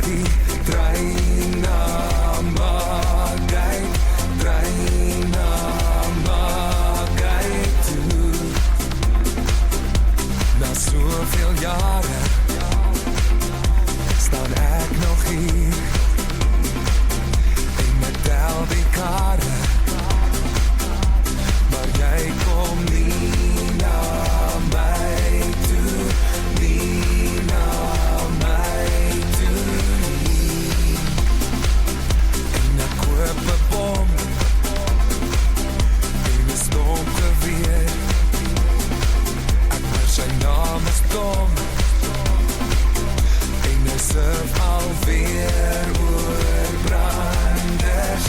die trein na Magheid, trein na Magheid toe. Na soveel jare staan ek nog hier en ek tel die kare, maar jy kom nie na my toe, nie na my toe nie. En ek koop 'n bom en 'n storm geweer, ek hoor sy naam is Tom en hy surf alweer oor branders.